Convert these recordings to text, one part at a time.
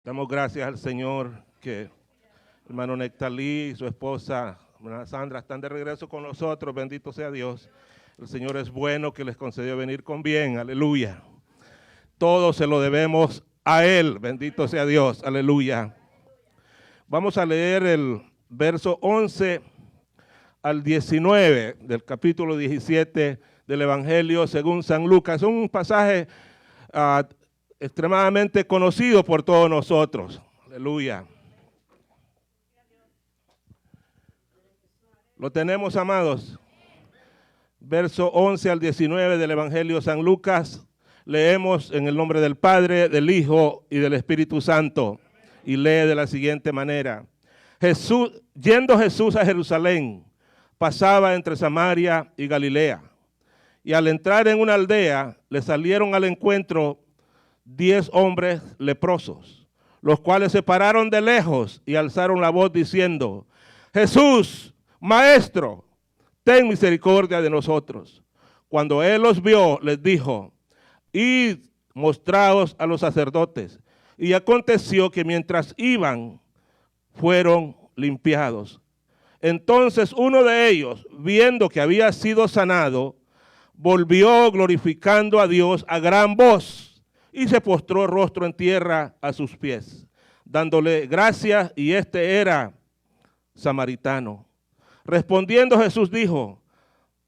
Damos gracias al Señor que hermano Nectalí y su esposa, hermana Sandra, están de regreso con nosotros. Bendito sea Dios. El Señor es bueno, que les concedió venir con bien. Aleluya. Todo se lo debemos a Él. Bendito sea Dios. Aleluya. Vamos a leer el verso 11 al 19 del capítulo 17 del Evangelio según San Lucas. Es un pasaje extremadamente conocido por todos nosotros. Aleluya. ¿Lo tenemos, amados? Verso 11 al 19 del Evangelio de San Lucas. Leemos en el nombre del Padre, del Hijo y del Espíritu Santo. Y lee de la siguiente manera. Yendo Jesús a Jerusalén, pasaba entre Samaria y Galilea. Y al entrar en una aldea, le salieron al encuentro 10 hombres leprosos, los cuales se pararon de lejos y alzaron la voz diciendo: Jesús, Maestro, ten misericordia de nosotros. Cuando él los vio, les dijo: id, mostraos a los sacerdotes. Y aconteció que mientras iban, fueron limpiados. Entonces uno de ellos, viendo que había sido sanado, volvió glorificando a Dios a gran voz y se postró rostro en tierra a sus pies, dándole gracias, y este era samaritano. Respondiendo Jesús dijo: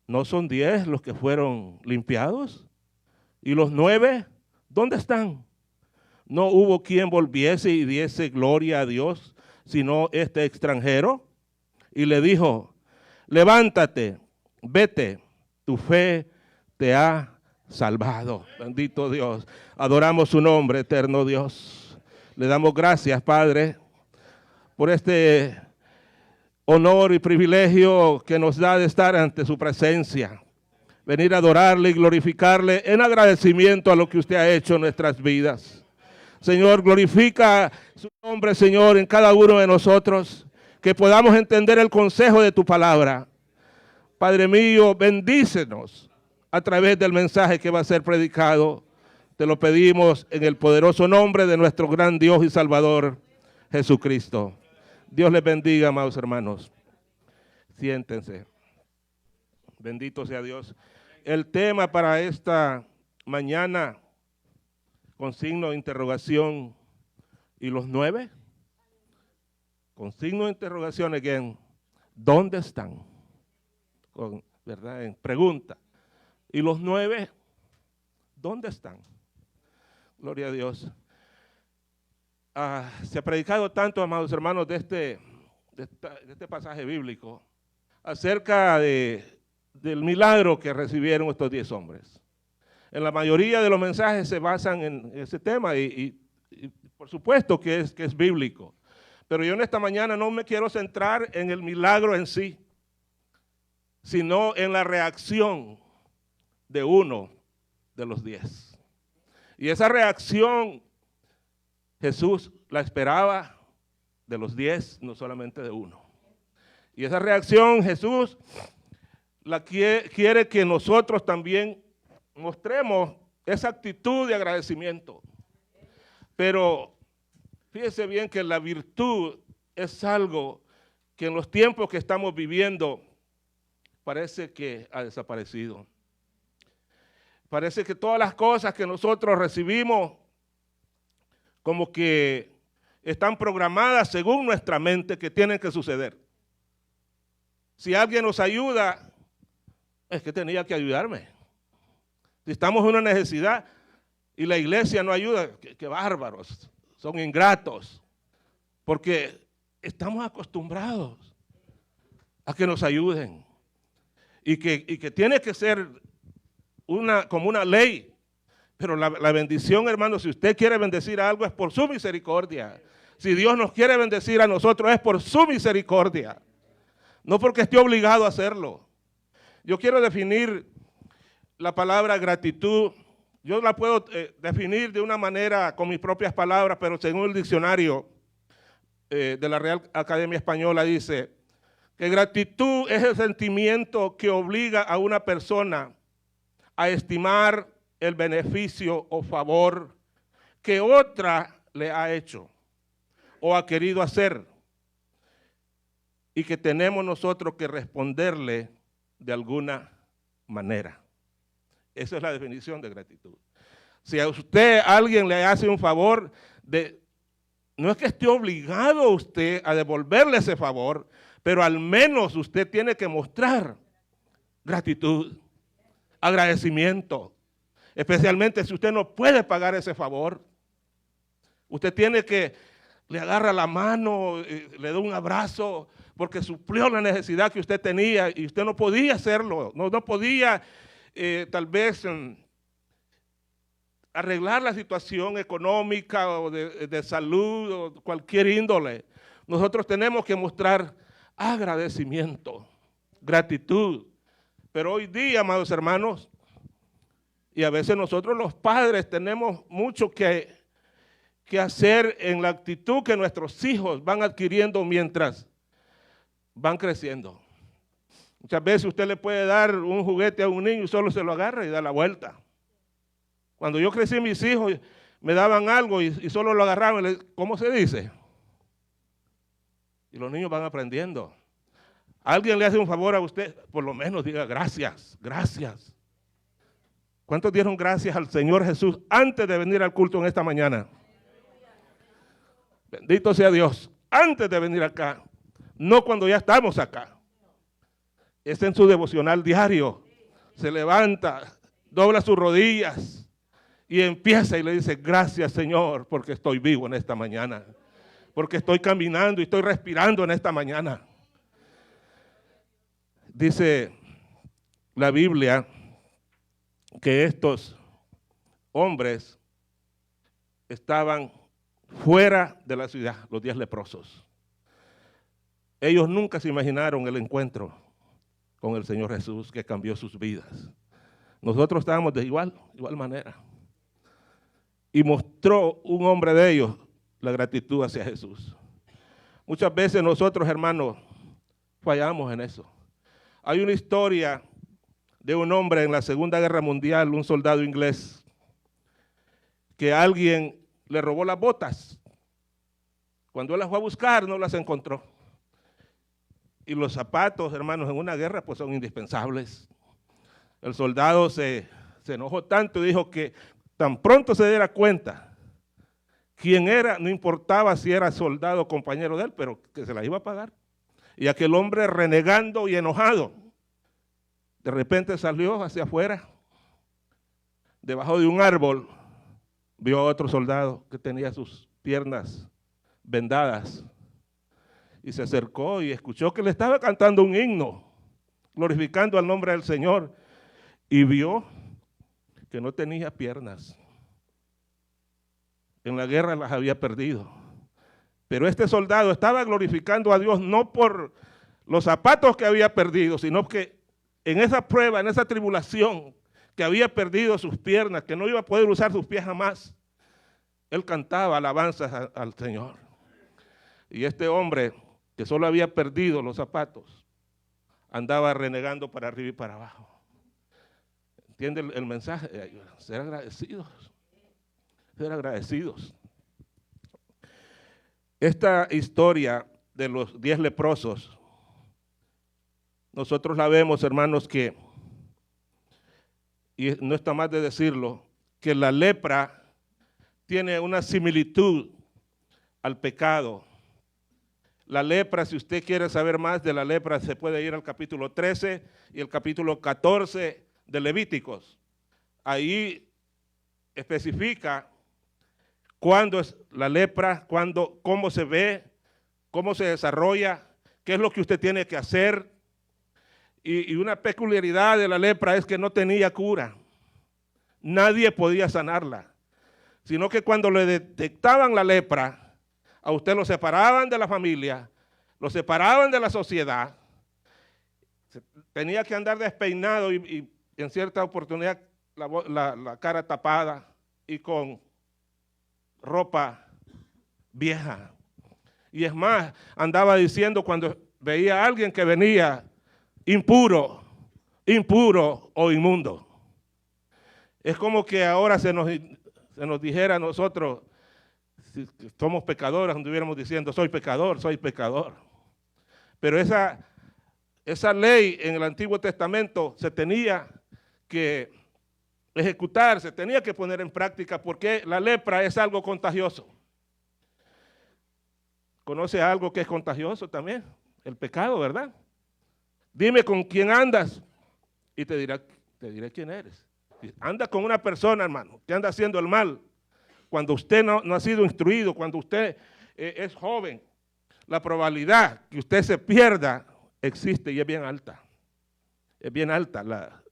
¿no son 10 los que fueron limpiados? ¿Y los 9 dónde están? No hubo quien volviese y diese gloria a Dios, sino este extranjero. Y le dijo: levántate, vete, tu fe te ha salvado. Bendito Dios. Adoramos su nombre, eterno Dios. Le damos gracias, Padre, por este honor y privilegio que nos da de estar ante su presencia. Venir a adorarle y glorificarle en agradecimiento a lo que usted ha hecho en nuestras vidas. Señor, glorifica su nombre, Señor, en cada uno de nosotros, que podamos entender el consejo de tu palabra. Padre mío, bendícenos a través del mensaje que va a ser predicado. Te lo pedimos en el poderoso nombre de nuestro gran Dios y Salvador, Jesucristo. Dios les bendiga, amados hermanos. Siéntense. Bendito sea Dios. El tema para esta mañana, con signo de interrogación, ¿y los 9? Con signo de interrogación again. ¿Dónde están? ¿Verdad? En pregunta. ¿Y los 9? ¿Dónde están? Gloria a Dios. Se ha predicado tanto, amados hermanos, de este pasaje bíblico acerca del milagro que recibieron estos 10 hombres. En la mayoría de los mensajes se basan en ese tema y por supuesto que es bíblico. Pero yo en esta mañana no me quiero centrar en el milagro en sí, sino en la reacción de uno de los 10. Y esa reacción Jesús la esperaba de los 10, no solamente de uno. Y esa reacción Jesús la quiere que nosotros también mostremos esa actitud de agradecimiento. Pero fíjese bien que la virtud es algo que en los tiempos que estamos viviendo parece que ha desaparecido. Parece que todas las cosas que nosotros recibimos como que están programadas según nuestra mente que tienen que suceder. Si alguien nos ayuda, es que tenía que ayudarme. Si estamos en una necesidad y la iglesia no ayuda, qué bárbaros, son ingratos, porque estamos acostumbrados a que nos ayuden y que tiene que ser como una ley. Pero la bendición, hermano, si usted quiere bendecir algo es por su misericordia. Si Dios nos quiere bendecir a nosotros es por su misericordia, no porque esté obligado a hacerlo. Yo quiero definir la palabra gratitud. Yo la puedo definir de una manera con mis propias palabras, pero según el diccionario de la Real Academia Española dice que gratitud es el sentimiento que obliga a una persona a estimar el beneficio o favor que otra le ha hecho. o ha querido hacer y que tenemos nosotros que responderle de alguna manera. Esa es la definición de gratitud. Si a usted alguien le hace un favor, no es que esté obligado usted a devolverle ese favor, pero al menos usted tiene que mostrar gratitud, agradecimiento, especialmente si usted no puede pagar ese favor. Usted tiene que, le agarra la mano, le da un abrazo, porque suplió la necesidad que usted tenía y usted no podía hacerlo, no podía tal vez arreglar la situación económica o de salud o cualquier índole. Nosotros tenemos que mostrar agradecimiento, gratitud. Pero hoy día, amados hermanos, y a veces nosotros los padres tenemos mucho que hacer en la actitud que nuestros hijos van adquiriendo mientras van creciendo. Muchas veces usted le puede dar un juguete a un niño y solo se lo agarra y da la vuelta. Cuando yo crecí, mis hijos me daban algo y solo lo agarraban. ¿Cómo se dice? Y los niños van aprendiendo. Alguien le hace un favor a usted, por lo menos diga gracias, gracias. ¿Cuántos dieron gracias al Señor Jesús antes de venir al culto en esta mañana? Bendito sea Dios, antes de venir acá, no cuando ya estamos acá. Es en su devocional diario, se levanta, dobla sus rodillas y empieza y le dice, gracias Señor, porque estoy vivo en esta mañana, porque estoy caminando y estoy respirando en esta mañana. Dice la Biblia que estos hombres estaban fuera de la ciudad, los 10 leprosos. Ellos nunca se imaginaron el encuentro con el Señor Jesús que cambió sus vidas. Nosotros estábamos de igual manera. Y mostró un hombre de ellos la gratitud hacia Jesús. Muchas veces nosotros, hermanos, fallamos en eso. Hay una historia de un hombre en la Segunda Guerra Mundial, un soldado inglés, que alguien le robó las botas. Cuando él las fue a buscar, no las encontró. Y los zapatos, hermanos, en una guerra pues son indispensables. El soldado se enojó tanto y dijo que tan pronto se diera cuenta quién era, no importaba si era soldado o compañero de él, pero que se las iba a pagar. Y aquel hombre renegando y enojado, de repente salió hacia afuera, debajo de un árbol, vio a otro soldado que tenía sus piernas vendadas y se acercó y escuchó que le estaba cantando un himno, glorificando al nombre del Señor, y vio que no tenía piernas. En la guerra las había perdido. Pero este soldado estaba glorificando a Dios no por los zapatos que había perdido, sino que en esa prueba, en esa tribulación, que había perdido sus piernas, que no iba a poder usar sus pies jamás, él cantaba alabanzas al Señor. Y este hombre, que solo había perdido los zapatos, andaba renegando para arriba y para abajo. ¿Entiende el mensaje? Ser agradecidos. Ser agradecidos. Esta historia de los 10 leprosos, nosotros la vemos, hermanos, que, y no está más de decirlo, que la lepra tiene una similitud al pecado. La lepra, si usted quiere saber más de la lepra, se puede ir al capítulo 13 y el capítulo 14 de Levíticos. Ahí especifica cuándo es la lepra, cómo se ve, cómo se desarrolla, qué es lo que usted tiene que hacer. Y una peculiaridad de la lepra es que no tenía cura. Nadie podía sanarla, sino que cuando le detectaban la lepra, a usted lo separaban de la familia, lo separaban de la sociedad, tenía que andar despeinado y en cierta oportunidad la cara tapada y con ropa vieja. Y es más, andaba diciendo cuando veía a alguien que venía impuro o inmundo. Es como que ahora se nos dijera a nosotros, si somos pecadores, anduviéramos diciendo, soy pecador, soy pecador. Pero esa ley en el Antiguo Testamento se tenía que ejecutar, se tenía que poner en práctica, porque la lepra es algo contagioso. ¿Conoce algo que es contagioso también? El pecado, ¿verdad? Dime con quién andas y te diré quién eres. Anda con una persona, hermano, que anda haciendo el mal. Cuando usted no ha sido instruido, cuando usted es joven, la probabilidad que usted se pierda existe y es bien alta. Es bien alta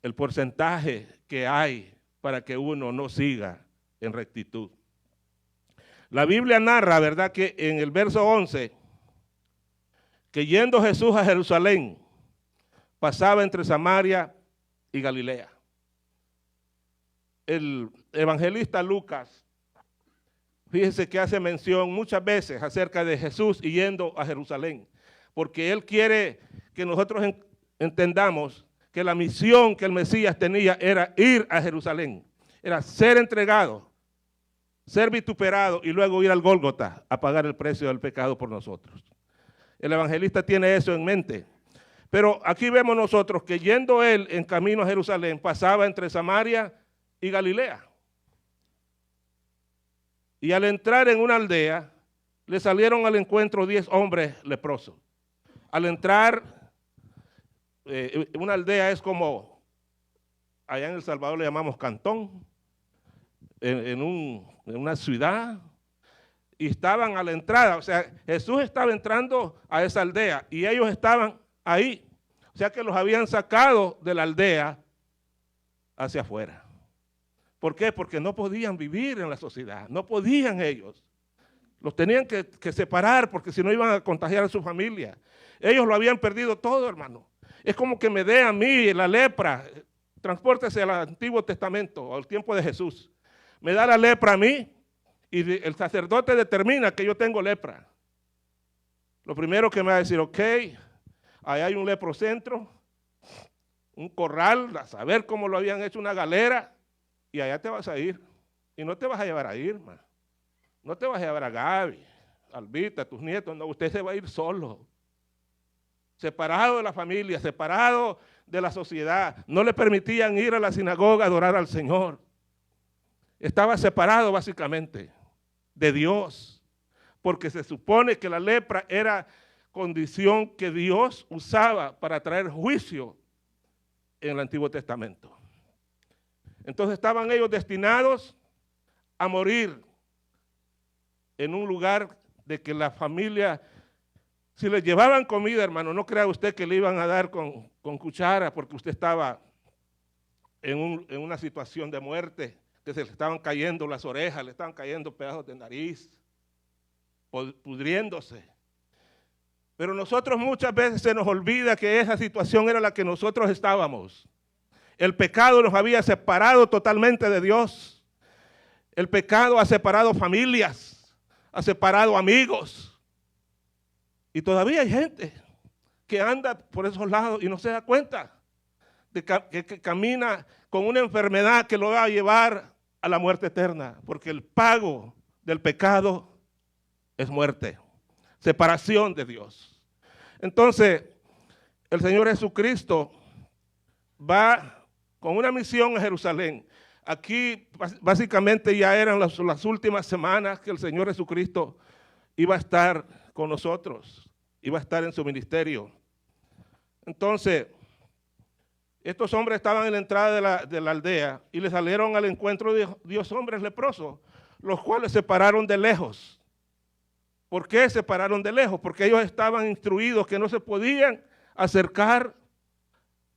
el porcentaje que hay para que uno no siga en rectitud. La Biblia narra, ¿verdad?, que en el verso 11, que yendo Jesús a Jerusalén, pasaba entre Samaria y Galilea. El evangelista Lucas, fíjese que hace mención muchas veces acerca de Jesús yendo a Jerusalén, porque él quiere que nosotros entendamos que la misión que el Mesías tenía era ir a Jerusalén, era ser entregado, ser vituperado y luego ir al Gólgota a pagar el precio del pecado por nosotros. El evangelista tiene eso en mente. Pero aquí vemos nosotros que yendo él en camino a Jerusalén, pasaba entre Samaria y Galilea. Y al entrar en una aldea, le salieron al encuentro 10 hombres leprosos. Al entrar, una aldea es como, allá en El Salvador le llamamos cantón, en una ciudad, y estaban a la entrada. O sea, Jesús estaba entrando a esa aldea y ellos estaban ahí. O sea que los habían sacado de la aldea hacia afuera. ¿Por qué? Porque no podían vivir en la sociedad, no podían ellos. Los tenían que separar porque si no iban a contagiar a su familia. Ellos lo habían perdido todo, hermano. Es como que me dé a mí la lepra. Transpórtese al Antiguo Testamento, al tiempo de Jesús. Me da la lepra a mí y el sacerdote determina que yo tengo lepra. Lo primero que me va a decir, ok, ahí hay un leprocentro, un corral, a saber cómo lo habían hecho, una galera, y allá te vas a ir. Y no te vas a llevar a Irma, no te vas a llevar a Gaby, a Albita, a tus nietos, no, usted se va a ir solo. Separado de la familia, separado de la sociedad. No le permitían ir a la sinagoga a adorar al Señor. Estaba separado básicamente de Dios, porque se supone que la lepra era condición que Dios usaba para traer juicio en el Antiguo Testamento. Entonces estaban ellos destinados a morir en un lugar de que la familia, si les llevaban comida, hermano, no crea usted que le iban a dar con cuchara porque usted estaba en una situación de muerte, que se le estaban cayendo las orejas, le estaban cayendo pedazos de nariz, pudriéndose. Pero nosotros muchas veces se nos olvida que esa situación era la que nosotros estábamos. El pecado nos había separado totalmente de Dios. El pecado ha separado familias, ha separado amigos. Y todavía hay gente que anda por esos lados y no se da cuenta de que camina con una enfermedad que lo va a llevar a la muerte eterna, porque el pago del pecado es muerte, separación de Dios. Entonces, el Señor Jesucristo va con una misión a Jerusalén. Aquí básicamente ya eran las últimas semanas que el Señor Jesucristo iba a estar con nosotros, iba a estar en su ministerio. Entonces, estos hombres estaban en la entrada de la aldea y le salieron al encuentro de 10 hombres leprosos, los cuales se pararon de lejos. ¿Por qué se pararon de lejos? Porque ellos estaban instruidos que no se podían acercar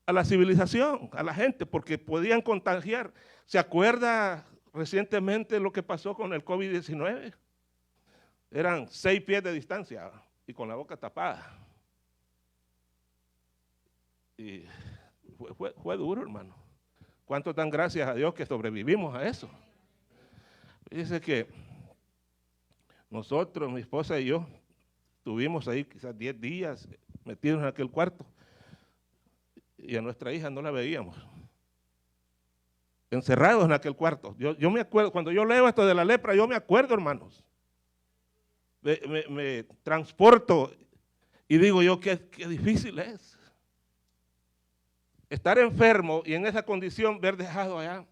a la civilización, a la gente, porque podían contagiar. ¿Se acuerda recientemente lo que pasó con el COVID-19? Eran 6 pies de distancia y con la boca tapada. Y fue duro, hermano. ¿Cuánto dan gracias a Dios que sobrevivimos a eso? Dice que nosotros, mi esposa y yo, estuvimos ahí quizás 10 días metidos en aquel cuarto y a nuestra hija no la veíamos. encerrados en aquel cuarto. Yo me acuerdo, cuando yo leo esto de la lepra, yo me acuerdo, hermanos. Me transporto y digo yo, qué difícil es estar enfermo y en esa condición ver dejado allá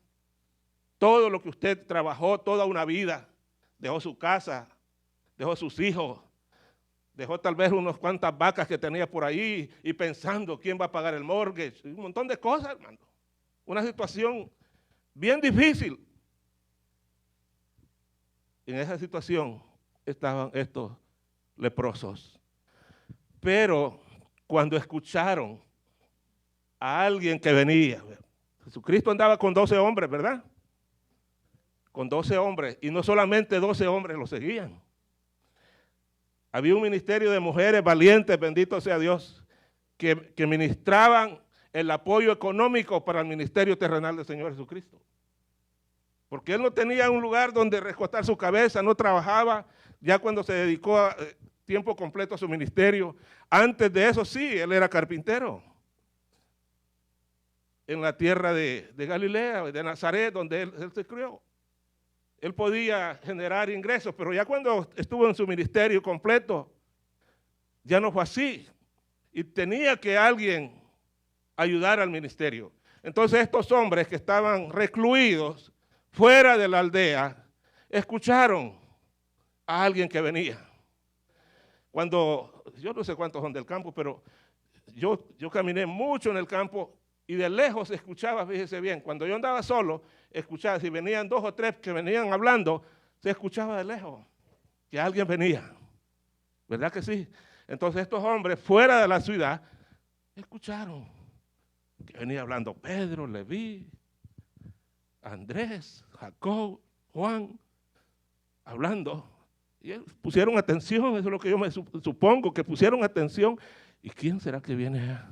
todo lo que usted trabajó toda una vida, dejó su casa, dejó sus hijos, dejó tal vez unas cuantas vacas que tenía por ahí y pensando quién va a pagar el mortgage, un montón de cosas, hermano. Una situación bien difícil. En esa situación estaban estos leprosos. Pero cuando escucharon a alguien que venía, Jesucristo andaba con 12 hombres, ¿verdad? Con 12 hombres, y no solamente 12 hombres lo seguían. Había un ministerio de mujeres valientes, bendito sea Dios, que ministraban el apoyo económico para el ministerio terrenal del Señor Jesucristo. Porque él no tenía un lugar donde recostar su cabeza, no trabajaba, ya cuando se dedicó a tiempo completo a su ministerio. Antes de eso sí, él era carpintero. En la tierra de Galilea, de Nazaret, donde él se crió. Él podía generar ingresos, pero ya cuando estuvo en su ministerio completo, ya no fue así. Y tenía que alguien ayudar al ministerio. Entonces estos hombres que estaban recluidos fuera de la aldea, escucharon a alguien que venía. Cuando, yo no sé cuántos son del campo, pero yo caminé mucho en el campo y de lejos se escuchaba, fíjese bien, cuando yo andaba solo, escuchaba, si venían 2 o 3 que venían hablando, se escuchaba de lejos que alguien venía. ¿Verdad que sí? Entonces estos hombres fuera de la ciudad escucharon que venía hablando Pedro, Leví, Andrés, Jacob, Juan, hablando. Y pusieron atención, eso es lo que yo me supongo, que pusieron atención. ¿Y quién será que viene allá?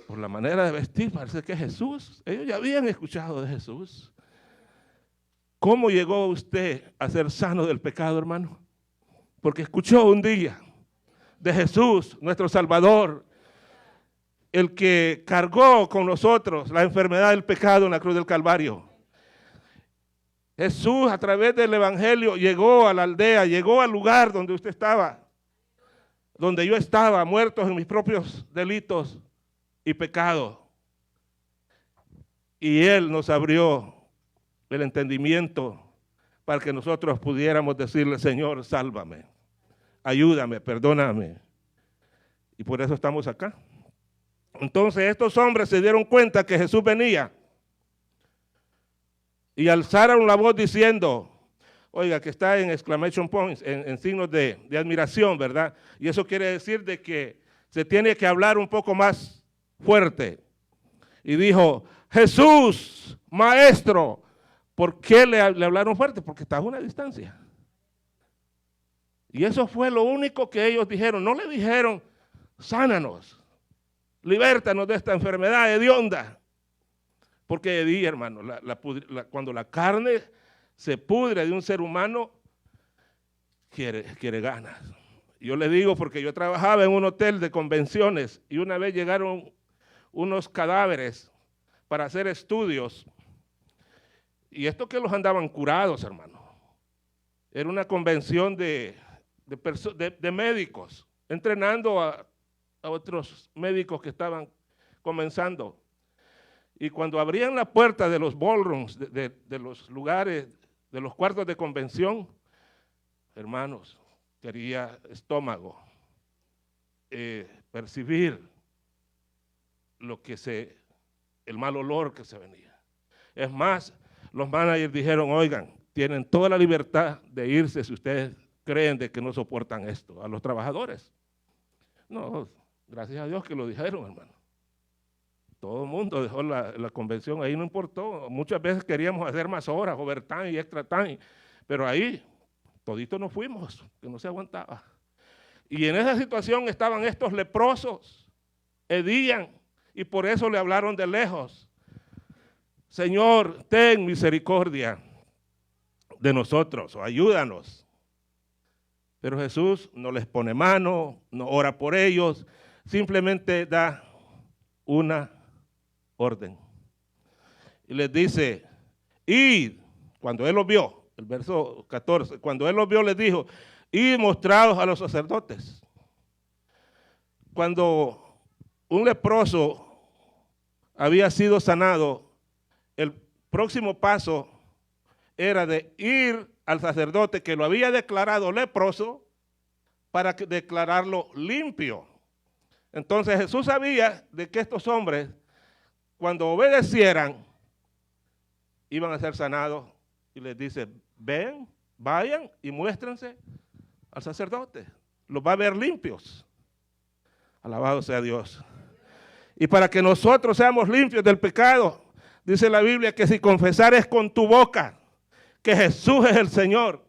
Por la manera de vestir, parece que es Jesús. Ellos ya habían escuchado de Jesús. ¿Cómo llegó usted a ser sano del pecado, hermano? Porque escuchó un día de Jesús, nuestro Salvador, el que cargó con nosotros la enfermedad del pecado en la cruz del Calvario. Jesús, a través del Evangelio, llegó a la aldea, llegó al lugar donde usted estaba, donde yo estaba, muertos en mis propios delitos y pecados. Y Él nos abrió el entendimiento para que nosotros pudiéramos decirle, Señor, sálvame, ayúdame, perdóname. Y por eso estamos acá. Entonces estos hombres se dieron cuenta que Jesús venía y alzaron la voz diciendo, oiga, que está en exclamation points, en signos de admiración, ¿verdad? Y eso quiere decir de que se tiene que hablar un poco más fuerte. Y dijo, Jesús, maestro. ¿Por qué le hablaron fuerte? Porque estaba a una distancia. Y eso fue lo único que ellos dijeron. No le dijeron, sánanos, libértanos de esta enfermedad hedionda. Porque hermano, cuando la carne se pudre de un ser humano, quiere ganas. Yo le digo porque yo trabajaba en un hotel de convenciones y una vez llegaron unos cadáveres para hacer estudios. Y esto que los andaban curados, hermano. Era una convención de médicos, entrenando a otros médicos que estaban comenzando. Y cuando abrían la puerta de los ballrooms, de los lugares, de los cuartos de convención, hermanos, quería estómago, percibir el mal olor que se venía. Es más, los managers dijeron, oigan, tienen toda la libertad de irse si ustedes creen de que no soportan esto, a los trabajadores. No, gracias a Dios que lo dijeron, hermano. Todo el mundo dejó la convención, ahí no importó. Muchas veces queríamos hacer más horas, overtime y extra time, pero ahí toditos nos fuimos, que no se aguantaba. Y en esa situación estaban estos leprosos, hedían, y por eso le hablaron de lejos. Señor, ten misericordia de nosotros, o ayúdanos. Pero Jesús no les pone mano, no ora por ellos, simplemente da una orden. y les dice, id, cuando él los vio, el verso 14, cuando él los vio les dijo, id mostraos a los sacerdotes. Cuando un leproso había sido sanado, el próximo paso era de ir al sacerdote que lo había declarado leproso para declararlo limpio. Entonces Jesús sabía de que estos hombres, cuando obedecieran, iban a ser sanados, y les dice, ven, vayan y muéstrense al sacerdote. Los va a ver limpios. Alabado sea Dios. Y para que nosotros seamos limpios del pecado, dice la Biblia que si confesares con tu boca que Jesús es el Señor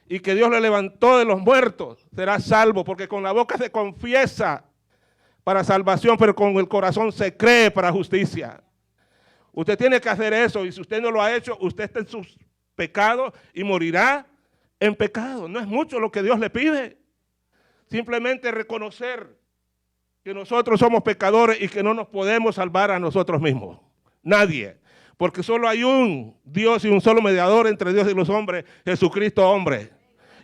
y que Dios le levantó de los muertos, serás salvo, porque con la boca se confiesa para salvación, pero con el corazón se cree para justicia. Usted tiene que hacer eso, y si usted no lo ha hecho, usted está en sus pecados y morirá en pecado. No es mucho lo que Dios le pide. Simplemente reconocer que nosotros somos pecadores y que no nos podemos salvar a nosotros mismos. Nadie. Porque solo hay un Dios y un solo mediador entre Dios y los hombres, Jesucristo hombre.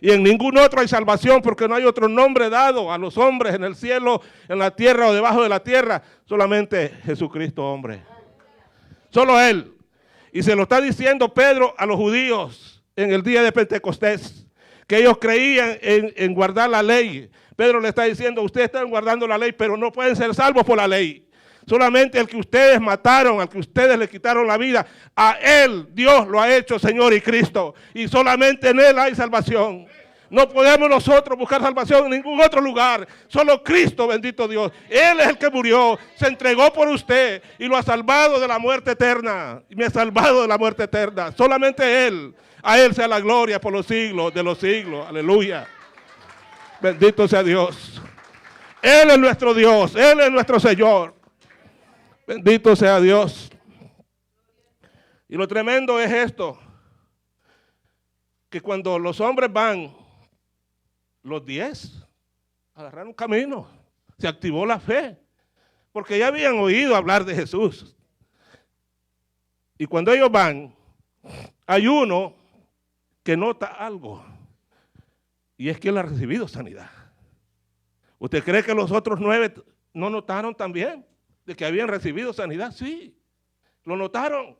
Y en ningún otro hay salvación, porque no hay otro nombre dado a los hombres en el cielo, en la tierra o debajo de la tierra. Solamente Jesucristo hombre. Solo Él. Y se lo está diciendo Pedro a los judíos en el día de Pentecostés, que ellos creían en guardar la ley. Pedro le está diciendo, ustedes están guardando la ley, pero no pueden ser salvos por la ley. Solamente el que ustedes mataron, al que ustedes le quitaron la vida, a Él Dios lo ha hecho Señor y Cristo. Y solamente en Él hay salvación. No podemos nosotros buscar salvación en ningún otro lugar. Solo Cristo, bendito Dios. Él es el que murió, se entregó por usted y lo ha salvado de la muerte eterna. Y me ha salvado de la muerte eterna. Solamente Él. A Él sea la gloria por los siglos de los siglos. Aleluya. Bendito sea Dios. Él es nuestro Dios. Él es nuestro Señor. Bendito sea Dios. Y lo tremendo es esto. Que cuando los hombres van, los 10 agarraron camino. Se activó la fe. Porque ya habían oído hablar de Jesús. Y cuando ellos van, hay uno que nota algo. Y es que él ha recibido sanidad. ¿Usted cree que los otros 9 no notaron también de que habían recibido sanidad? Sí, lo notaron.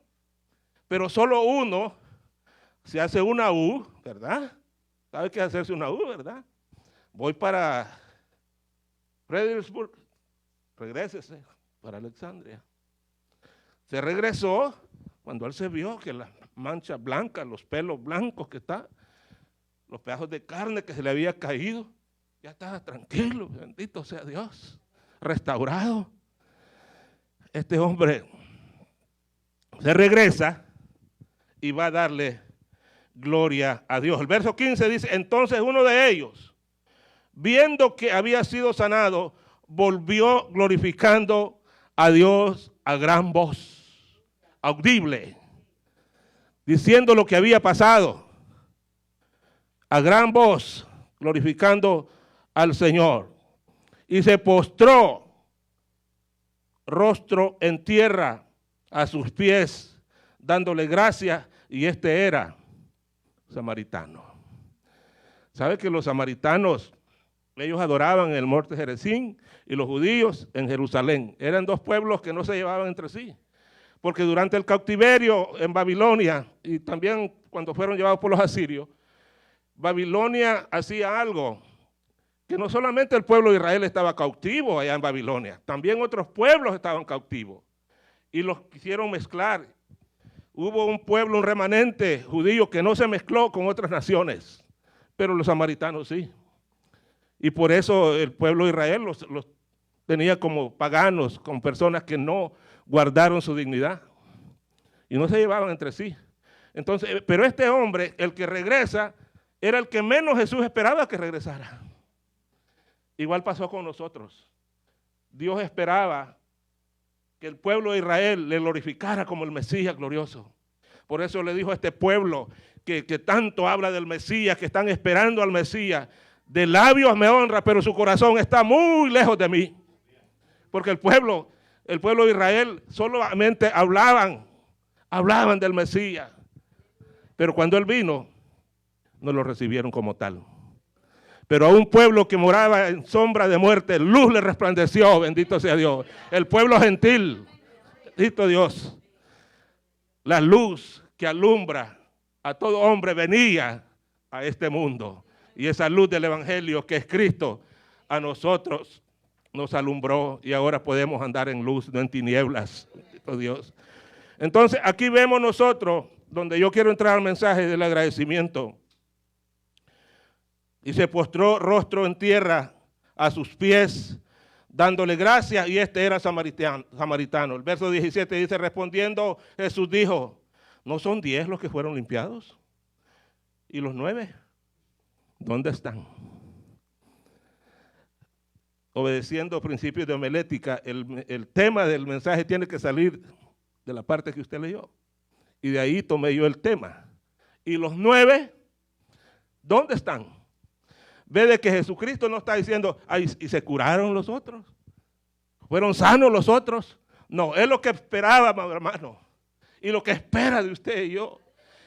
Pero solo uno se hace una U, ¿verdad? ¿Sabe qué es hacerse una U, verdad? Voy para Fredericksburg, regrésese para Alexandria. Se regresó cuando él se vio que las manchas blancas, los pelos blancos que está, los pedazos de carne que se le había caído, ya estaba tranquilo, bendito sea Dios, restaurado. Este hombre se regresa y va a darle gloria a Dios. El verso 15 dice, entonces uno de ellos, viendo que había sido sanado, volvió glorificando a Dios a gran voz, audible, diciendo lo que había pasado, a gran voz, glorificando al Señor. Y se postró rostro en tierra a sus pies, dándole gracias, y este era samaritano. ¿Sabe que los samaritanos, ellos adoraban en el monte Gerizim y los judíos en Jerusalén? Eran dos pueblos que no se llevaban entre sí, porque durante el cautiverio en Babilonia y también cuando fueron llevados por los asirios, Babilonia hacía algo, que no solamente el pueblo de Israel estaba cautivo allá en Babilonia, también otros pueblos estaban cautivos y los quisieron mezclar. Hubo un pueblo, un remanente judío que no se mezcló con otras naciones, pero los samaritanos sí. Y por eso el pueblo de Israel los tenía como paganos, con personas que no guardaron su dignidad y no se llevaban entre sí. Entonces, pero este hombre, el que regresa, era el que menos Jesús esperaba que regresara. Igual pasó con nosotros. Dios esperaba que el pueblo de Israel le glorificara como el Mesías glorioso. Por eso le dijo a este pueblo que tanto habla del Mesías, que están esperando al Mesías, de labios me honra, pero su corazón está muy lejos de mí. Porque el pueblo de Israel solamente hablaban hablaban del Mesías. Pero cuando Él vino, no lo recibieron como tal. Pero a un pueblo que moraba en sombra de muerte, luz le resplandeció, bendito sea Dios. El pueblo gentil, bendito Dios. La luz que alumbra a todo hombre venía a este mundo. Y esa luz del evangelio que es Cristo a nosotros nos alumbró y ahora podemos andar en luz, no en tinieblas, bendito Dios. Entonces aquí vemos nosotros, donde yo quiero entrar al mensaje del agradecimiento. Y se postró rostro en tierra a sus pies, dándole gracias, y este era samaritano. El verso 17 dice, respondiendo Jesús dijo, ¿no son 10 los que fueron limpiados? ¿Y los 9? ¿Dónde están? Obedeciendo principios de homilética, el tema del mensaje tiene que salir de la parte que usted leyó. Y de ahí tomé yo el tema. ¿Y los 9? ¿Dónde están? Ve de que Jesucristo no está diciendo, ay, ¿y se curaron los otros? ¿Fueron sanos los otros? No, es lo que esperaba, hermano. Y lo que espera de usted y yo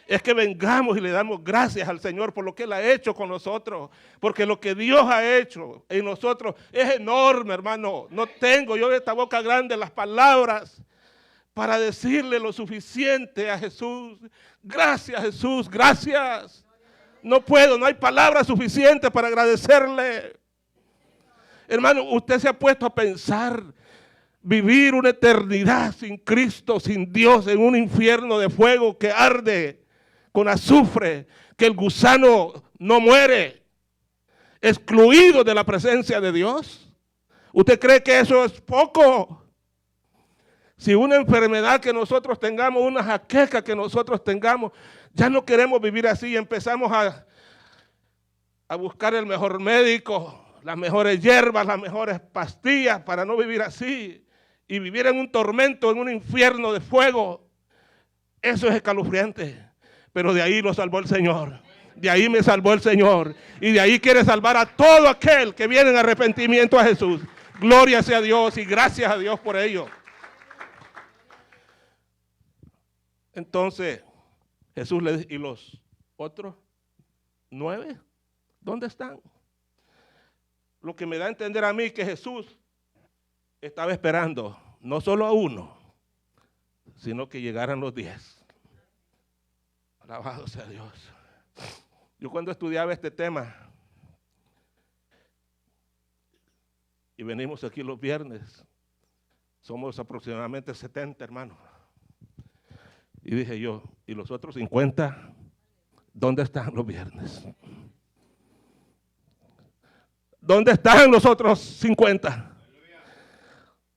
es que vengamos y le damos gracias al Señor por lo que Él ha hecho con nosotros. Porque lo que Dios ha hecho en nosotros es enorme, hermano. No tengo yo de esta boca grande las palabras para decirle lo suficiente a Jesús. Gracias, Jesús, gracias. No puedo, no hay palabras suficientes para agradecerle. Hermano, usted se ha puesto a pensar vivir una eternidad sin Cristo, sin Dios, en un infierno de fuego que arde con azufre, que el gusano no muere, excluido de la presencia de Dios. ¿Usted cree que eso es poco? Si una enfermedad que nosotros tengamos, una jaqueca que nosotros tengamos, ya no queremos vivir así y empezamos a buscar el mejor médico, las mejores hierbas, las mejores pastillas para no vivir así y vivir en un tormento, en un infierno de fuego. Eso es escalofriante, pero de ahí lo salvó el Señor. De ahí me salvó el Señor y de ahí quiere salvar a todo aquel que viene en arrepentimiento a Jesús. Gloria sea a Dios y gracias a Dios por ello. Entonces, Jesús le dice, ¿y los otros 9? ¿Dónde están? Lo que me da a entender a mí que Jesús estaba esperando no solo a uno, sino que llegaran los 10. Alabado sea Dios. Yo cuando estudiaba este tema, y venimos aquí los viernes, somos aproximadamente 70 hermanos. Y dije yo, ¿y los otros 50? ¿Dónde están los viernes? ¿Dónde están los otros 50?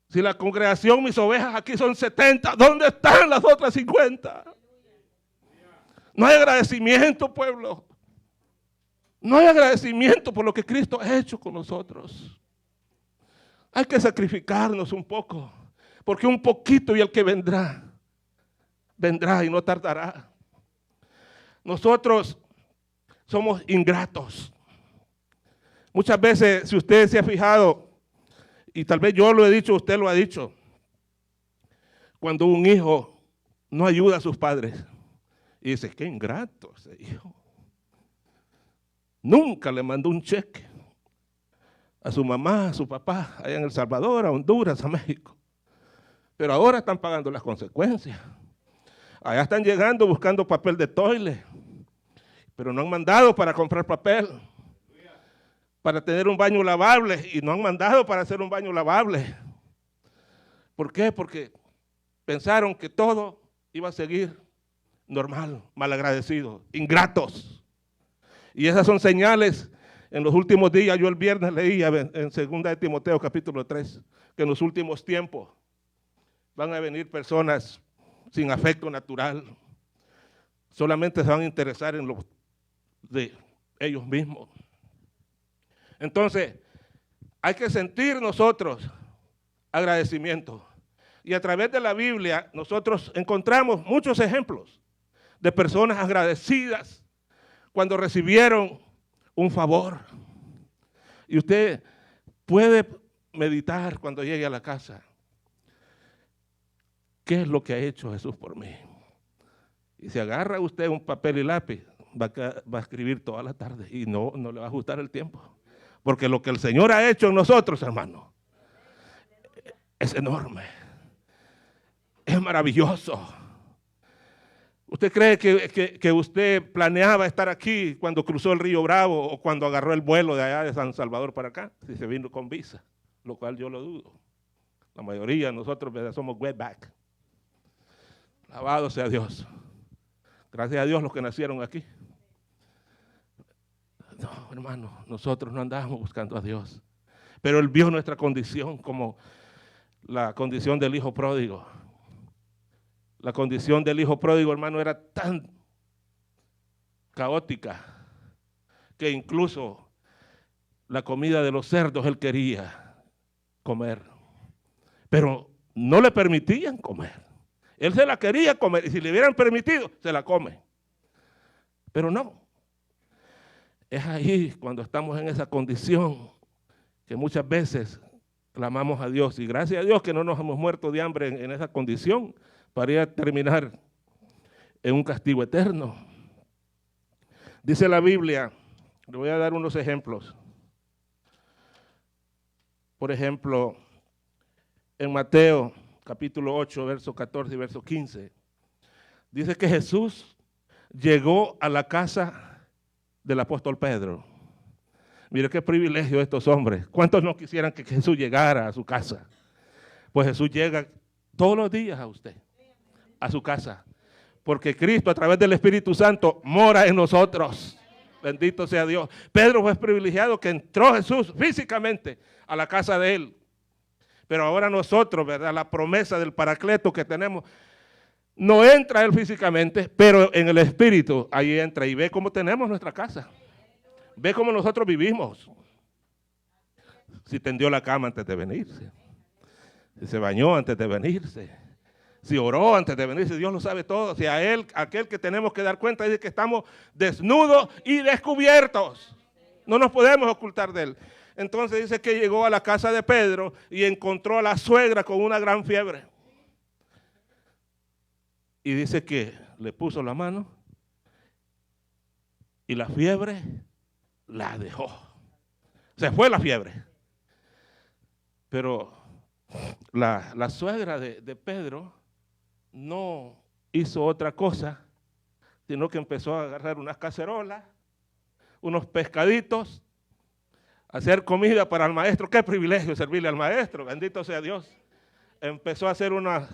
Si la congregación, mis ovejas aquí son 70, ¿dónde están las otras 50? No hay agradecimiento, pueblo. No hay agradecimiento por lo que Cristo ha hecho con nosotros. Hay que sacrificarnos un poco, porque un poquito y el que vendrá y no tardará. Nosotros somos ingratos. Muchas veces, si usted se ha fijado, y tal vez yo lo he dicho, usted lo ha dicho, cuando un hijo no ayuda a sus padres, y dice, qué ingrato ese hijo. Nunca le mandó un cheque a su mamá, a su papá, allá en El Salvador, a Honduras, a México. Pero ahora están pagando las consecuencias. Allá están llegando buscando papel de toile, pero no han mandado para comprar papel, para tener un baño lavable, y no han mandado para hacer un baño lavable. ¿Por qué? Porque pensaron que todo iba a seguir normal, malagradecidos, ingratos. Y esas son señales. En los últimos días, yo el viernes leía en 2 de Timoteo capítulo 3, que en los últimos tiempos van a venir personas sin afecto natural, solamente se van a interesar en lo de ellos mismos. Entonces, hay que sentir nosotros agradecimiento. Y a través de la Biblia nosotros encontramos muchos ejemplos de personas agradecidas cuando recibieron un favor. Y usted puede meditar cuando llegue a la casa. ¿Qué es lo que ha hecho Jesús por mí? Y si agarra usted un papel y lápiz, va a escribir toda la tarde y no le va a ajustar el tiempo. Porque lo que el Señor ha hecho en nosotros, hermano, es enorme. Es maravilloso. ¿Usted cree que usted planeaba estar aquí cuando cruzó el Río Bravo o cuando agarró el vuelo de allá de San Salvador para acá? Si se vino con visa, lo cual yo lo dudo. La mayoría de nosotros, ¿verdad?, somos wetback. Alabado sea Dios. Gracias a Dios los que nacieron aquí. No, hermano, nosotros no andábamos buscando a Dios. Pero Él vio nuestra condición como la condición del hijo pródigo. La condición del hijo pródigo, hermano, era tan caótica que incluso la comida de los cerdos Él quería comer. Pero no le permitían comer. Él se la quería comer y si le hubieran permitido, se la come. Pero no. Es ahí cuando estamos en esa condición que muchas veces clamamos a Dios. Y gracias a Dios que no nos hemos muerto de hambre en esa condición para ir a terminar en un castigo eterno. Dice la Biblia, le voy a dar unos ejemplos. Por ejemplo, en Mateo capítulo 8, verso 14 y verso 15, dice que Jesús llegó a la casa del apóstol Pedro. Mire qué privilegio de estos hombres. ¿Cuántos no quisieran que Jesús llegara a su casa? Pues Jesús llega todos los días a usted, a su casa, porque Cristo a través del Espíritu Santo mora en nosotros. Bendito sea Dios. Pedro fue privilegiado que entró Jesús físicamente a la casa de él. Pero ahora nosotros, ¿verdad?, la promesa del Paracleto que tenemos, no entra él físicamente, pero en el Espíritu ahí entra y ve cómo tenemos nuestra casa. Ve cómo nosotros vivimos. Si tendió la cama antes de venirse. Si se bañó antes de venirse. Si oró antes de venirse. Dios lo sabe todo. Si a él, aquel que tenemos que dar cuenta, dice que estamos desnudos y descubiertos. No nos podemos ocultar de él. Entonces dice que llegó a la casa de Pedro y encontró a la suegra con una gran fiebre. Y dice que le puso la mano y la fiebre la dejó. Se fue la fiebre. Pero la suegra de Pedro no hizo otra cosa, sino que empezó a agarrar unas cacerolas, unos pescaditos, hacer comida para el maestro. Qué privilegio servirle al maestro, bendito sea Dios. Empezó a hacer una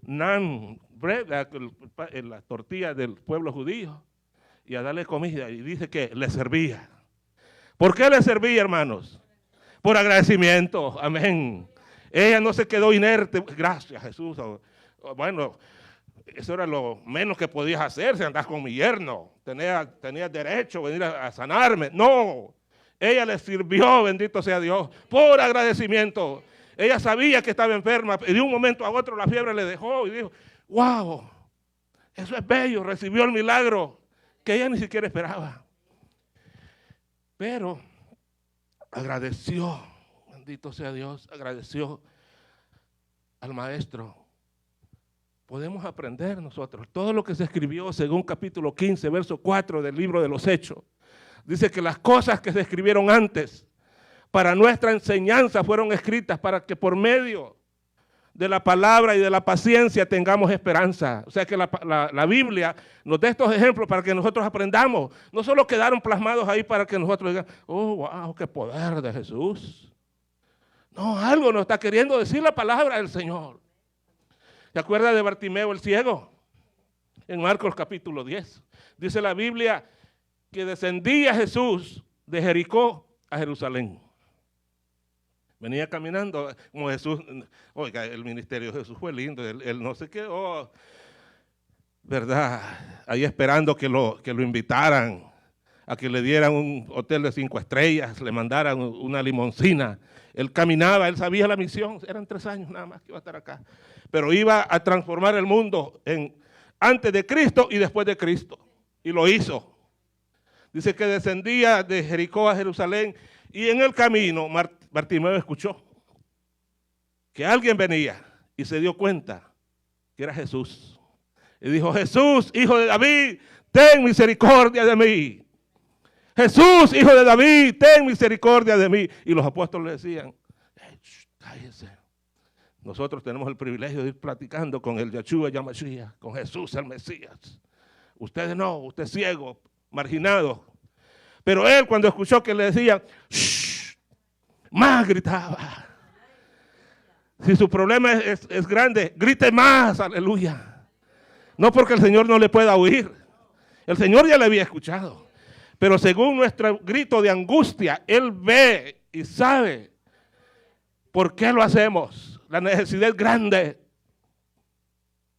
naan bread, la tortilla del pueblo judío, y a darle comida, y dice que le servía. ¿Por qué le servía, hermanos? Por agradecimiento, amén. Ella no se quedó inerte, gracias Jesús. Bueno, eso era lo menos que podías hacer si andás con mi yerno. Tenías derecho a venir a sanarme. No, ella le sirvió, bendito sea Dios, por agradecimiento. Ella sabía que estaba enferma y de un momento a otro la fiebre le dejó y dijo, wow, eso es bello, recibió el milagro que ella ni siquiera esperaba. Pero agradeció, bendito sea Dios, agradeció al maestro. Podemos aprender nosotros todo lo que se escribió según capítulo 15, verso 4 del libro de los Hechos. Dice que las cosas que se escribieron antes para nuestra enseñanza fueron escritas para que por medio de la palabra y de la paciencia tengamos esperanza. O sea que la Biblia nos da estos ejemplos para que nosotros aprendamos. No solo quedaron plasmados ahí para que nosotros digamos, oh, wow, qué poder de Jesús. No, algo nos está queriendo decir la palabra del Señor. ¿Se acuerda de Bartimeo el ciego? En Marcos capítulo 10. Dice la Biblia que descendía Jesús de Jericó a Jerusalén. Venía caminando como Jesús. Oiga, el ministerio de Jesús fue lindo. Él no se quedó, ¿verdad?, ahí esperando que lo invitaran a que le dieran un hotel de 5 estrellas, le mandaran una limoncina. Él caminaba, él sabía la misión. Eran 3 años nada más que iba a estar acá. Pero iba a transformar el mundo antes de Cristo y después de Cristo. Y lo hizo. Dice que descendía de Jericó a Jerusalén y en el camino Bartimeo escuchó que alguien venía y se dio cuenta que era Jesús. Y dijo: Jesús, hijo de David, ten misericordia de mí. Jesús, hijo de David, ten misericordia de mí. Y los apóstoles le decían: cállese. Nosotros tenemos el privilegio de ir platicando con el Yeshua Yamashiach, con Jesús el Mesías. Ustedes no, usted es ciego, marginado. Pero él, cuando escuchó que le decían, shh, más gritaba. Si su problema es grande, grite más, aleluya. No porque el Señor no le pueda oír. El Señor ya le había escuchado. Pero según nuestro grito de angustia, Él ve y sabe por qué lo hacemos. La necesidad es grande.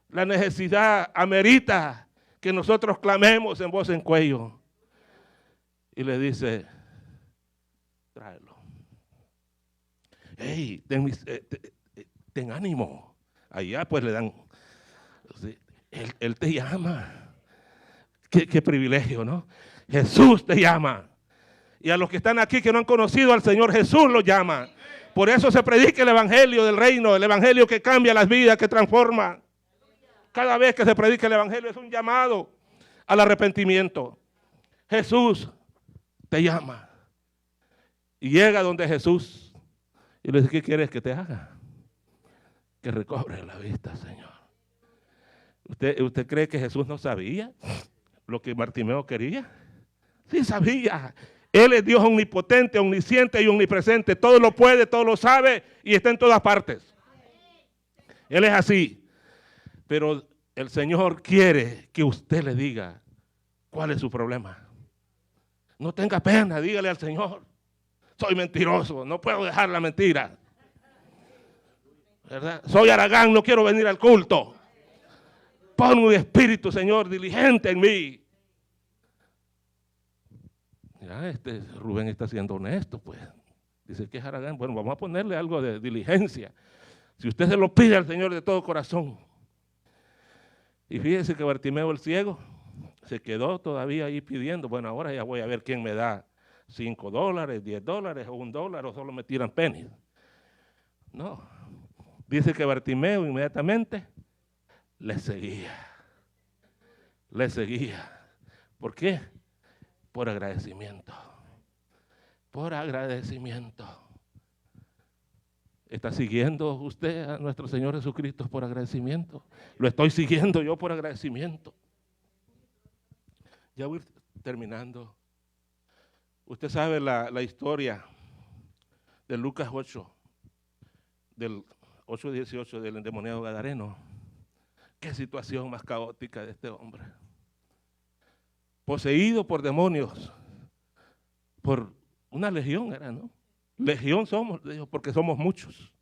La necesidad amerita que nosotros clamemos en voz en cuello. Y le dice: tráelo. Hey, ten ánimo. Allá pues le dan. Él te llama. Qué privilegio, ¿no? Jesús te llama. Y a los que están aquí que no han conocido al Señor, Jesús los llama. Por eso se predica el evangelio del reino, el evangelio que cambia las vidas, que transforma. Cada vez que se predica el evangelio es un llamado al arrepentimiento. Jesús te llama. Y llega donde Jesús y le dice: ¿qué quieres que te haga? Que recobre la vista, Señor. ¿Usted cree que Jesús no sabía lo que Bartimeo quería? Sí sabía. Él es Dios omnipotente, omnisciente y omnipresente. Todo lo puede, todo lo sabe y está en todas partes. Él es así. Pero el Señor quiere que usted le diga cuál es su problema. No tenga pena, dígale al Señor: soy mentiroso, no puedo dejar la mentira. ¿Verdad? Soy haragán, no quiero venir al culto. Pon un espíritu, Señor, diligente en mí. Mira, Rubén está siendo honesto, pues. Dice que es haragán. Bueno, vamos a ponerle algo de diligencia. Si usted se lo pide al Señor de todo corazón. Y fíjese que Bartimeo el ciego se quedó todavía ahí pidiendo: bueno, ahora ya voy a ver quién me da $5, $10 o $1, o solo me tiran pennies. No. Dice que Bartimeo inmediatamente le seguía. Le seguía. ¿Por qué? Por agradecimiento. Por agradecimiento. ¿Está siguiendo usted a nuestro Señor Jesucristo por agradecimiento? Lo estoy siguiendo yo por agradecimiento. Ya voy terminando. Usted sabe la historia de Lucas 8, del 8:18 del endemoniado gadareno. Qué situación más caótica de este hombre. Poseído por demonios, por una legión era, ¿no? Legión somos, porque somos muchos.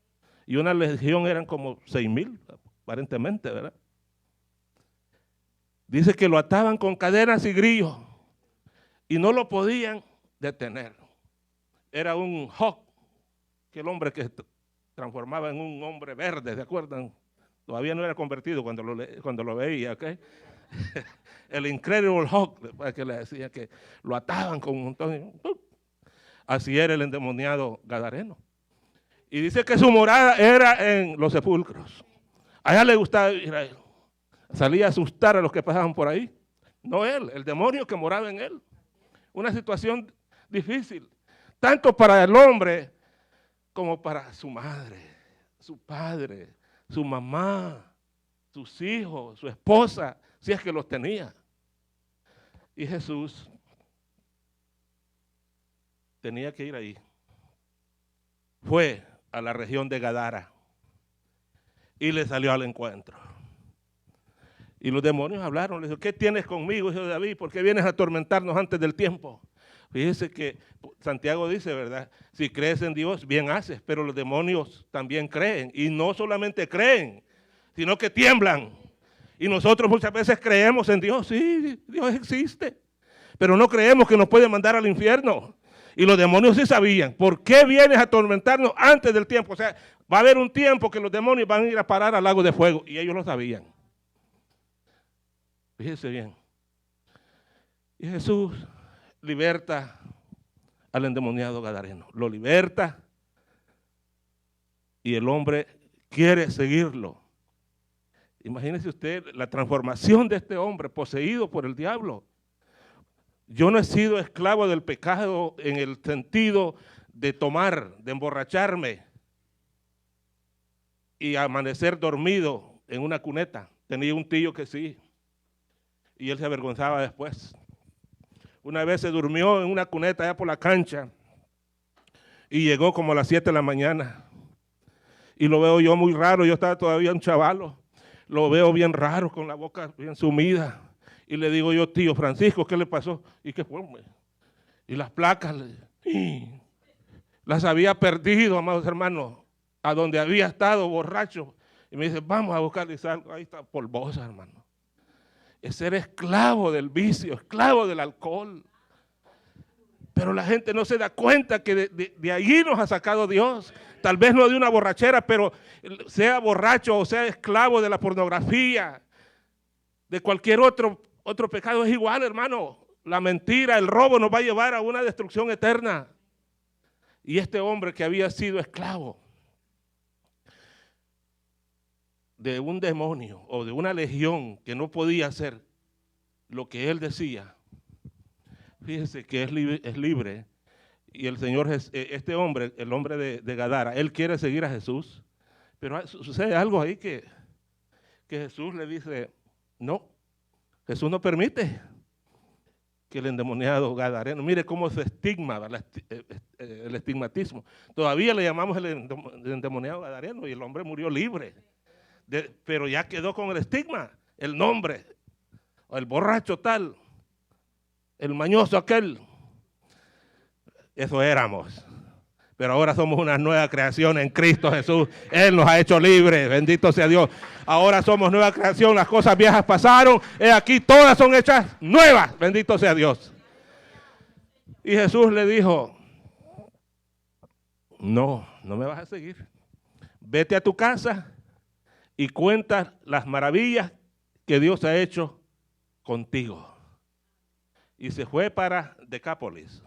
Y una legión eran como 6,000, aparentemente, ¿verdad? Dice que lo ataban con cadenas y grillos y no lo podían detener. Era un Hulk, que el hombre que transformaba en un hombre verde, ¿se acuerdan? Todavía no era convertido cuando lo veía, ¿ok? El Incredible Hulk, que le decía que lo ataban con un montón. Así era el endemoniado gadareno. Y dice que su morada era en los sepulcros. Allá le gustaba ir a él. Salía a asustar a los que pasaban por ahí. No él, el demonio que moraba en él. Una situación difícil, tanto para el hombre como para su madre, su padre, su mamá, sus hijos, su esposa, si es que los tenía. Y Jesús tenía que ir ahí. Fue a la región de Gadara y le salió al encuentro. Y los demonios hablaron, le dijo: ¿qué tienes conmigo, hijo de David? ¿Por qué vienes a atormentarnos antes del tiempo? Fíjese que Santiago dice, ¿verdad? Si crees en Dios, bien haces, pero los demonios también creen. Y no solamente creen, sino que tiemblan. Y nosotros muchas veces creemos en Dios. Sí, Dios existe. Pero no creemos que nos puede mandar al infierno. Y los demonios sí sabían. ¿Por qué vienes a atormentarnos antes del tiempo? O sea, va a haber un tiempo que los demonios van a ir a parar al lago de fuego. Y ellos lo sabían. Fíjense bien. Y Jesús liberta al endemoniado gadareno. Lo liberta. Y el hombre quiere seguirlo. Imagínese usted la transformación de este hombre poseído por el diablo. Yo no he sido esclavo del pecado en el sentido de tomar, de emborracharme y amanecer dormido en una cuneta. Tenía un tío que sí, y él se avergonzaba después. Una vez se durmió en una cuneta allá por la cancha y llegó como a las 7 de la mañana. Y lo veo yo muy raro, yo estaba todavía un chavalo. Lo veo bien raro, con la boca bien sumida. Y le digo yo, tío Francisco, ¿qué le pasó? ¿Y qué fue? Y las placas, las había perdido, amados hermanos, a donde había estado borracho. Y me dice, vamos a buscar, y salgo, ahí está polvosa, hermano. Es ser esclavo del vicio, esclavo del alcohol. Pero la gente no se da cuenta que de allí nos ha sacado Dios. Tal vez no de una borrachera, pero sea borracho o sea esclavo de la pornografía, de cualquier otro pecado, es igual, hermano. La mentira, el robo nos va a llevar a una destrucción eterna. Y este hombre que había sido esclavo de un demonio o de una legión que no podía hacer lo que él decía, fíjese que es libre. Y el Señor, este hombre, el hombre de Gadara, él quiere seguir a Jesús, pero sucede algo ahí que Jesús le dice, no, Jesús no permite que el endemoniado gadareno, mire cómo se estigma, el estigmatismo. Todavía le llamamos el endemoniado gadareno y el hombre murió libre, pero ya quedó con el estigma, el nombre, el borracho tal, el mañoso aquel. Eso éramos, pero ahora somos una nueva creación en Cristo Jesús. Él nos ha hecho libres, bendito sea Dios. Ahora somos nueva creación, las cosas viejas pasaron, aquí todas son hechas nuevas, bendito sea Dios. Y Jesús le dijo, no me vas a seguir. Vete a tu casa y cuenta las maravillas que Dios ha hecho contigo. Y se fue para Decápolis.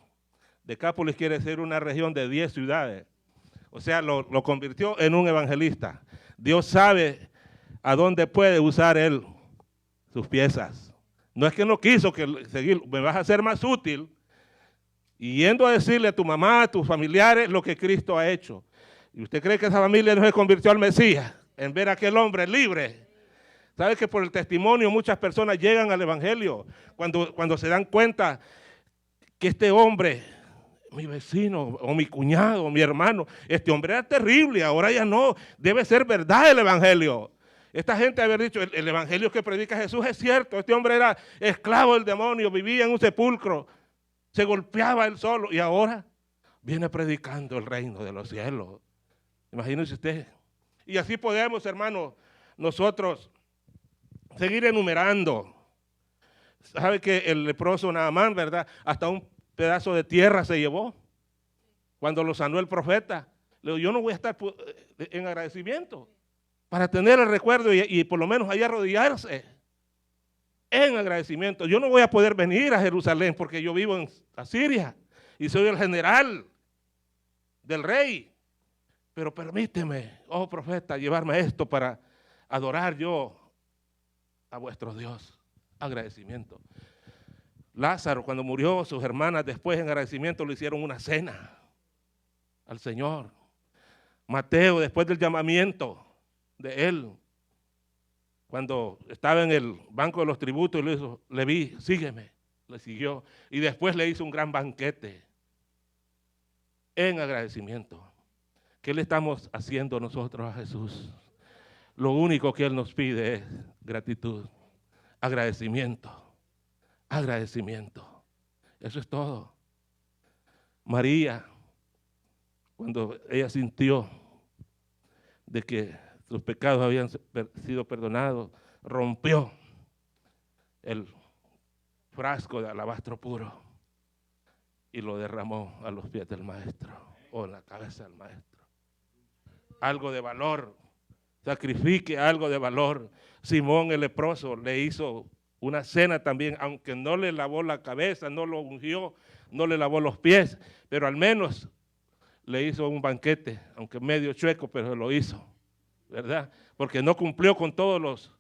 Decápolis quiere decir una región de 10 ciudades. O sea, lo convirtió en un evangelista. Dios sabe a dónde puede usar él sus piezas. No es que no quiso seguir, me vas a hacer más útil. Y yendo a decirle a tu mamá, a tus familiares, lo que Cristo ha hecho. ¿Y usted cree que esa familia no se convirtió al Mesías en ver a aquel hombre libre? ¿Sabe que por el testimonio muchas personas llegan al evangelio cuando se dan cuenta que este hombre, mi vecino o mi cuñado o mi hermano, este hombre era terrible, ahora ya no, debe ser verdad el evangelio? Esta gente haber dicho, el evangelio que predica Jesús es cierto, este hombre era esclavo del demonio, vivía en un sepulcro, se golpeaba él solo y ahora viene predicando el reino de los cielos. Imagínense usted. Y así podemos, hermanos, nosotros seguir enumerando. ¿Sabe que el leproso Naamán, verdad? Hasta un pedazo de tierra se llevó. Cuando lo sanó el profeta, le dijo, yo no voy a estar en agradecimiento para tener el recuerdo y por lo menos allá arrodillarse en agradecimiento. Yo no voy a poder venir a Jerusalén porque yo vivo en Asiria y soy el general del rey. Pero permíteme, oh profeta, llevarme esto para adorar yo a vuestro Dios. Agradecimiento. Lázaro, cuando murió, sus hermanas después en agradecimiento le hicieron una cena al Señor. Mateo, después del llamamiento de él, cuando estaba en el banco de los tributos, le dijo, Leví, sígueme. Le siguió y después le hizo un gran banquete en agradecimiento. ¿Qué le estamos haciendo nosotros a Jesús? Lo único que Él nos pide es gratitud, agradecimiento, agradecimiento. Eso es todo. María, cuando ella sintió de que sus pecados habían sido perdonados, rompió el frasco de alabastro puro y lo derramó a los pies del maestro o en la cabeza del maestro. Algo de valor, sacrifique algo de valor. Simón el leproso le hizo una cena también, aunque no le lavó la cabeza, no lo ungió, no le lavó los pies, pero al menos le hizo un banquete, aunque medio chueco, pero lo hizo, ¿verdad? Porque no cumplió con todos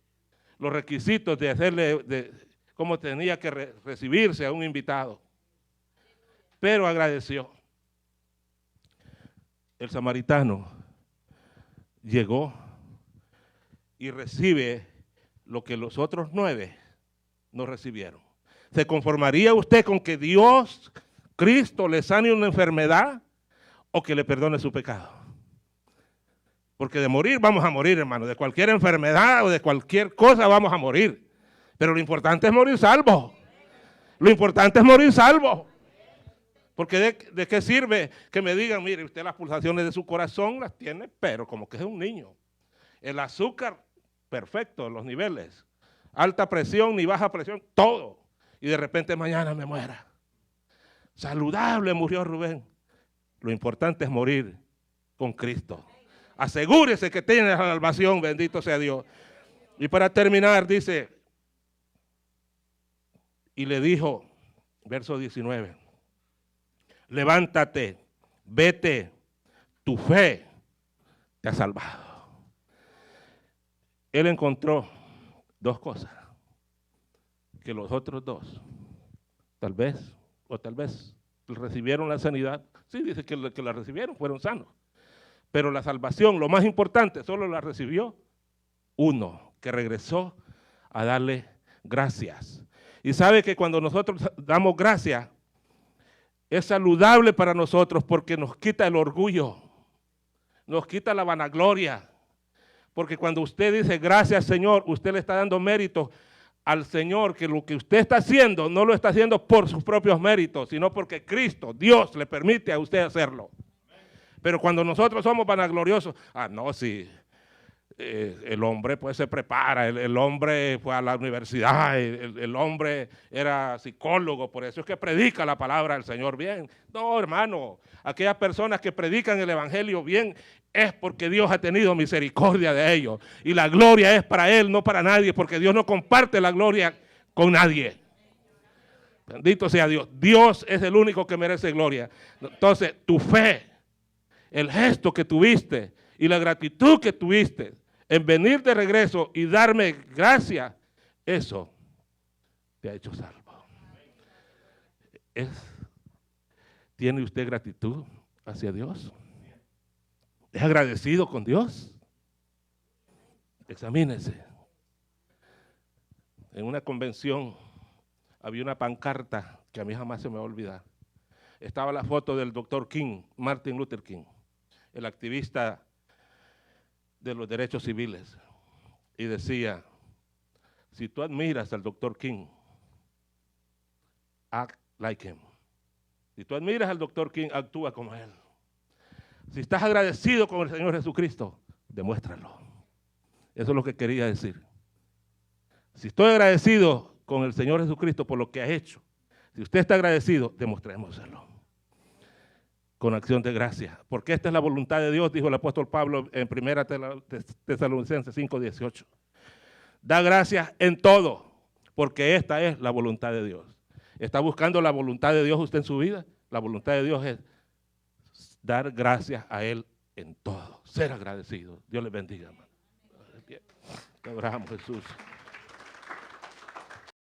los requisitos de hacerle, de cómo tenía que recibirse a un invitado. Pero agradeció. El samaritano llegó y recibe lo que los otros 9 no recibieron. ¿Se conformaría usted con que Dios, Cristo, le sane una enfermedad o que le perdone su pecado? Porque de morir vamos a morir, hermano. De cualquier enfermedad o de cualquier cosa vamos a morir. Pero lo importante es morir salvo. Lo importante es morir salvo. Porque de qué sirve que me digan, mire, usted las pulsaciones de su corazón las tiene, pero como que es un niño. El azúcar, perfecto, los niveles. Alta presión, ni baja presión, todo. Y de repente mañana me muera. Saludable murió Rubén. Lo importante es morir con Cristo. Asegúrese que tiene la salvación, bendito sea Dios. Y para terminar dice, y le dijo, verso 19, levántate, vete, tu fe te ha salvado. Él encontró 2 cosas que los otros 2, tal vez recibieron la sanidad. Sí, dice que la recibieron, fueron sanos. Pero la salvación, lo más importante, solo la recibió uno, que regresó a darle gracias. Y sabe que cuando nosotros damos gracias, es saludable para nosotros porque nos quita el orgullo, nos quita la vanagloria. Porque cuando usted dice gracias Señor, usted le está dando mérito al Señor, que lo que usted está haciendo no lo está haciendo por sus propios méritos, sino porque Cristo, Dios, le permite a usted hacerlo. Pero cuando nosotros somos vanagloriosos, no, sí, el hombre pues se prepara, el hombre fue a la universidad, el hombre era psicólogo, por eso es que predica la palabra del Señor bien. No, hermano, aquellas personas que predican el evangelio bien es porque Dios ha tenido misericordia de ellos. Y la gloria es para Él, no para nadie, porque Dios no comparte la gloria con nadie. Bendito sea Dios. Dios es el único que merece gloria. Entonces, tu fe, el gesto que tuviste y la gratitud que tuviste en venir de regreso y darme gracias, eso te ha hecho salvo. ¿Tiene usted gratitud hacia Dios? ¿Es agradecido con Dios? Examínese. En una convención había una pancarta que a mí jamás se me va a olvidar. Estaba la foto del doctor King, Martin Luther King, el activista de los derechos civiles. Y decía, si tú admiras al doctor King, act like him. Si tú admiras al doctor King, actúa como él. Si estás agradecido con el Señor Jesucristo, demuéstralo. Eso es lo que quería decir. Si estoy agradecido con el Señor Jesucristo por lo que ha hecho, si usted está agradecido, demostrémoselo con acción de gracia. Porque esta es la voluntad de Dios, dijo el apóstol Pablo en 1 Tesalonicenses 5:18. Da gracias en todo, porque esta es la voluntad de Dios. ¿Está buscando la voluntad de Dios usted en su vida? La voluntad de Dios es dar gracias a Él en todo, ser agradecido. Dios les bendiga, hermano. Te oramos, Jesús.